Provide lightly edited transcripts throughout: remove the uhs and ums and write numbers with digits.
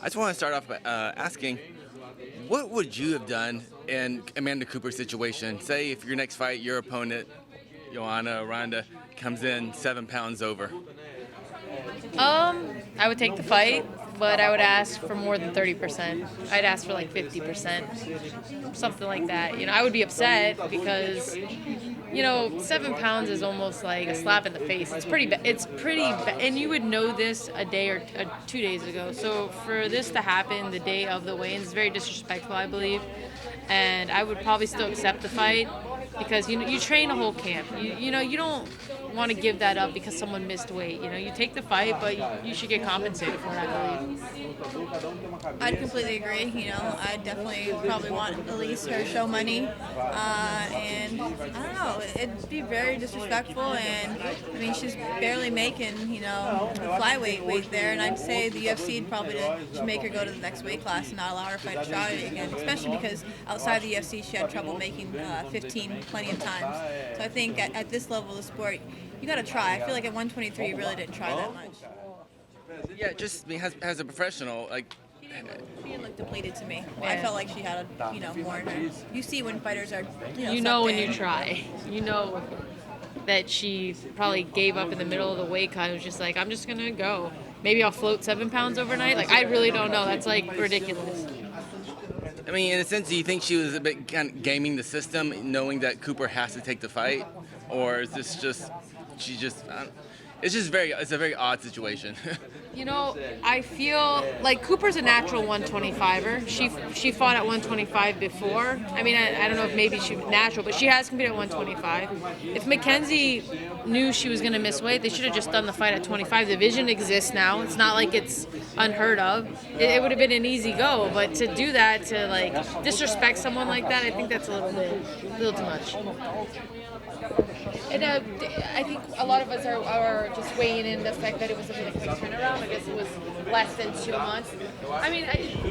I just want to start off by asking, what would you have done in Amanda Cooper's situation? Say if your next fight, your opponent, Joanna or Ronda, comes in 7 pounds over. I would take the fight, but I would ask for more than 30%. I'd ask for like 50%, something like that. I would be upset because, 7 pounds is almost like a slap in the face. It's pretty and you would know this a day or 2 days ago. So for this to happen the day of the weigh-ins is very disrespectful, I believe. And I would probably still accept the fight because you train a whole camp. You don't want to give that up because someone missed weight. You take the fight, but you should get compensated for it, I believe. I'd completely agree. I definitely probably want Elise her show money, and I don't know, it'd be very disrespectful. And I mean, she's barely making the flyweight weight there, and I'd say the UFC probably should make her go to the next weight class and not allow her to fight strawweight again, especially because outside the UFC she had trouble making 15 plenty of times. So I think at this level of the sport, you got to try. I feel like at 123 you really didn't try that much. Yeah, just as a professional, like. She didn't look depleted to me. Yeah. I felt like she had more in her. You see when fighters are, when you try. That she probably gave up in the middle of the weight cut and was just like, I'm just going to go. Maybe I'll float 7 pounds overnight. Like, I really don't know. That's, like, ridiculous. I mean, in a sense, do you think she was a bit kind of gaming the system, knowing that Cooper has to take the fight? Or is this just, it's a very odd situation. I feel like Cooper's a natural 125er. She fought at 125 before. I mean, I don't know if maybe she was natural, but she has competed at 125. If Mackenzie knew she was going to miss weight, they should have just done the fight at 25. The division exists now. It's not like it's unheard of. It would have been an easy go, but to do that, to like disrespect someone like that, I think that's a little too much. And I think a lot of us are just weighing in the fact that it was a really quick turnaround. I guess it was less than 2 months. I mean,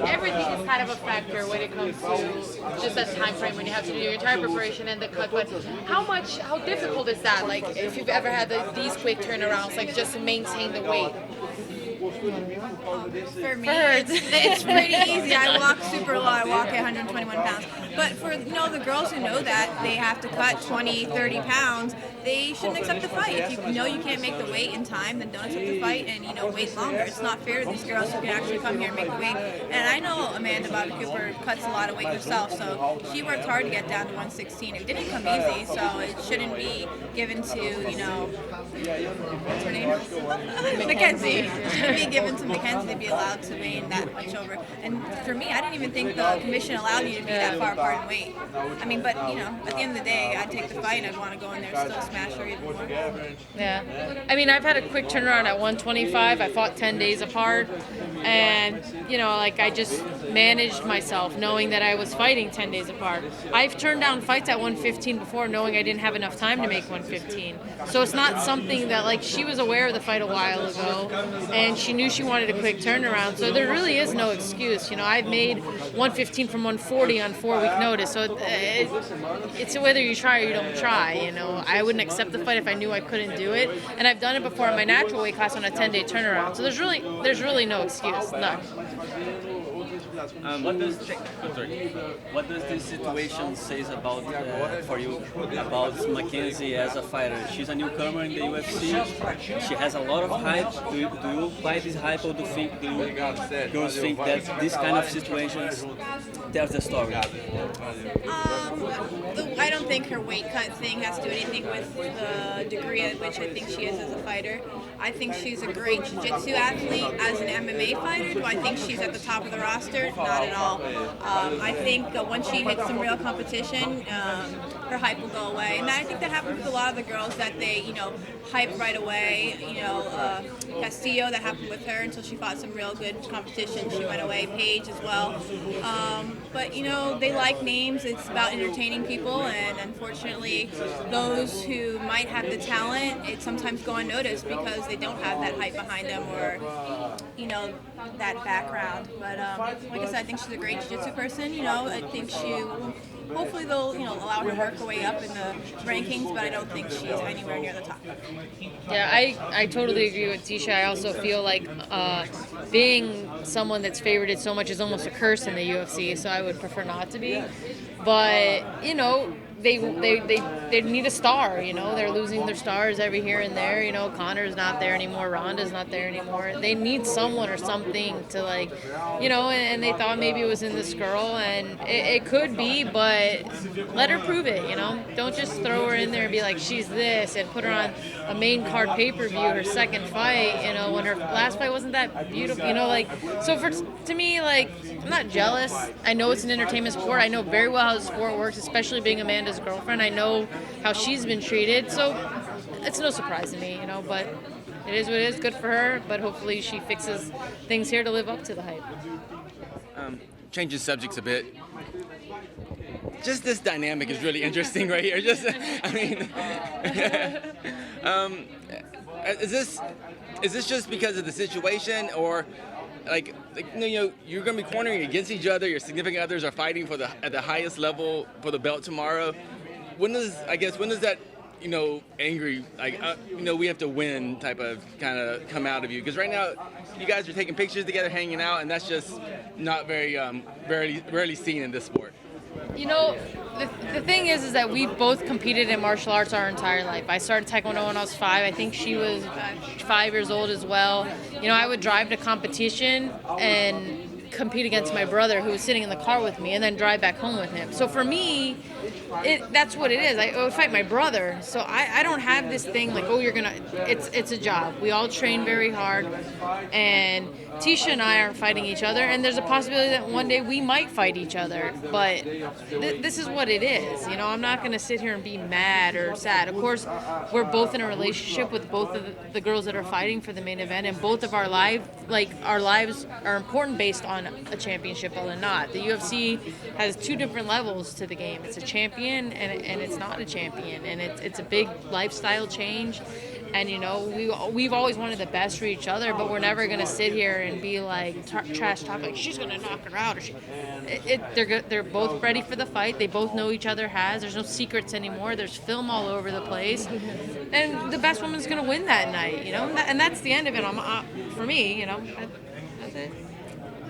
everything is kind of a factor when it comes to just that time frame when you have to do your entire preparation and the cut. But how difficult is that? Like, if you've ever had these quick turnarounds, like just to maintain the weight? For me, it's pretty easy. I walk super low. I walk at 121 pounds. But for the girls who know that they have to cut 20, 30 pounds, they shouldn't accept the fight. If you know you can't make the weight in time, then don't accept the fight and wait longer. It's not fair to these girls who can actually come here and make the weight. And I know Amanda Cooper cuts a lot of weight herself, so she worked hard to get down to 116. It didn't come easy, so it shouldn't be given to what's her name? Mackenzie. It shouldn't be given to Mackenzie to be allowed to weigh in that much over. And for me, I didn't even think the commission allowed you to be that far apart in weight. I mean, but at the end of the day, I'd take the fight and I'd want to go in there and still smash her even more. Yeah. I mean, I've had a quick turnaround at 125. I fought 10 days apart. And, I just managed myself knowing that I was fighting 10 days apart. I've turned down fights at 115 before knowing I didn't have enough time to make 115. So it's not something that, she was aware of the fight a while ago and she knew she wanted a quick turnaround. So there really is no excuse. I've made 115 from 140 on 4-week notice. So it's whether you try or you don't try. I wouldn't accept the fight if I knew I couldn't do it. And I've done it before in my natural weight class on a 10-day turnaround. So there's really no excuse. None. What does this situation say about for you about Mackenzie as a fighter? She's a newcomer in the UFC. She has a lot of hype. Do you buy this hype, or do you girls think that this kind of situations tells the story? I don't think her weight cut thing has to do anything with the degree at which I think she is as a fighter. I think she's a great jiu-jitsu athlete. As an MMA fighter, do I think she's at the top of the roster? Not at all. I think once she hits some real competition, her hype will go away. And I think that happens with a lot of the girls, that they, hype right away. Castillo, that happened with her until she fought some real good competition. She went away. Paige as well. But, they like names. It's about entertaining people. And unfortunately, those who might have the talent, it sometimes go unnoticed because they don't have that hype behind them or, that background. But like I said, I think she's a great jiu-jitsu person. I think hopefully they'll allow her to work her way up in the rankings, but I don't think she's anywhere near the top. Yeah, I totally agree with Tecia. I also feel like being someone that's favorited so much is almost a curse in the UFC, so I would prefer not to be. But, you know, they need a star, you know. They're losing their stars every here and there. You know, Connor's not there anymore. Ronda's not there anymore. They need someone or something to, like, you know, and they thought maybe it was in this girl, and it could be, but let her prove it, you know. Don't just throw her in there and be like, she's this, and put her on a main card pay-per-view, her second fight, you know, when her last fight wasn't that beautiful, you know, like, so to me, like, I'm not jealous. I know it's an entertainment sport. I know very well how the sport works, especially being Amanda's girlfriend. I know how she's been treated, so it's no surprise to me, you know, but it is what it is. Good for her, but hopefully she fixes things here to live up to the hype. Changing subjects a bit. Just this dynamic is really interesting right here. Just, I mean, is this just because of the situation, or like you know, you're going to be cornering against each other? Your significant others are fighting at the highest level for the belt tomorrow. When does that, you know, angry, like, you know, we have to win type of kind of come out of you? Because right now, you guys are taking pictures together, hanging out, and that's just not very rarely seen in this sport. You know, the thing is that we've both competed in martial arts our entire life. I started Taekwondo when I was 5. I think she was 5 years old as well. You know, I would drive to competition and compete against my brother, who was sitting in the car with me, and then drive back home with him. So for me, that's what it is. I would fight my brother. So I don't have this thing like, oh, it's a job. We all train very hard, and Tecia and I aren't fighting each other, and there's a possibility that one day we might fight each other, but this is what it is. You know, I'm not going to sit here and be mad or sad. Of course, we're both in a relationship with both of the girls that are fighting for the main event, and both of our lives are important based on a championship or not. The UFC has 2 different levels to the game. It's a champion and it's not a champion, and it's a big lifestyle change. And, you know, we've always wanted the best for each other, but we're never going to sit here and be like trash talk, like she's going to knock her out. Or they're both ready for the fight. They both know each other has. There's no secrets anymore. There's film all over the place. And the best woman's going to win that night, you know. And that's the end of it for me, you know. That's it.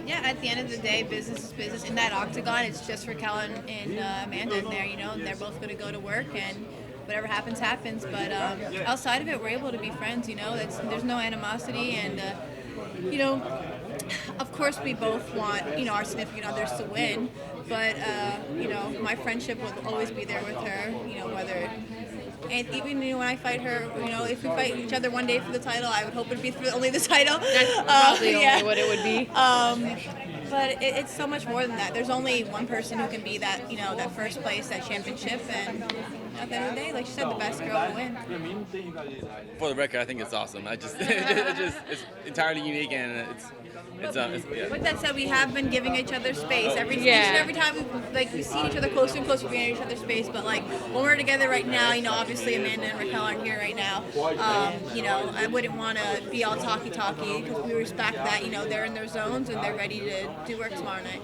Yeah, at the end of the day, business is business. In that octagon, it's just for Kellen and Amanda in there, you know. They're both going to go to work, and whatever happens, happens. But outside of it, we're able to be friends, you know. There's no animosity, and, you know, of course we both want, you know, our significant others to win. But, you know, my friendship will always be there with her, you know, whether... And even, you know, when I fight her, you know, if we fight each other one day for the title, I would hope it'd be for only the title. That's probably only what it would be. But it's so much more than that. There's only one person who can be that, you know, that first place, that championship, and at the end of the day, like you said, the best girl will win. For the record, I think it's awesome. It's entirely unique, and yeah. With that said, we have been giving each other space each and every time we've seen each other closer and closer, we're giving each other space. But like when we're together right now, you know, obviously Amanda and Raquel aren't here right now. You know, I wouldn't want to be all talky because we respect that. You know, they're in their zones and they're ready to do work tomorrow night.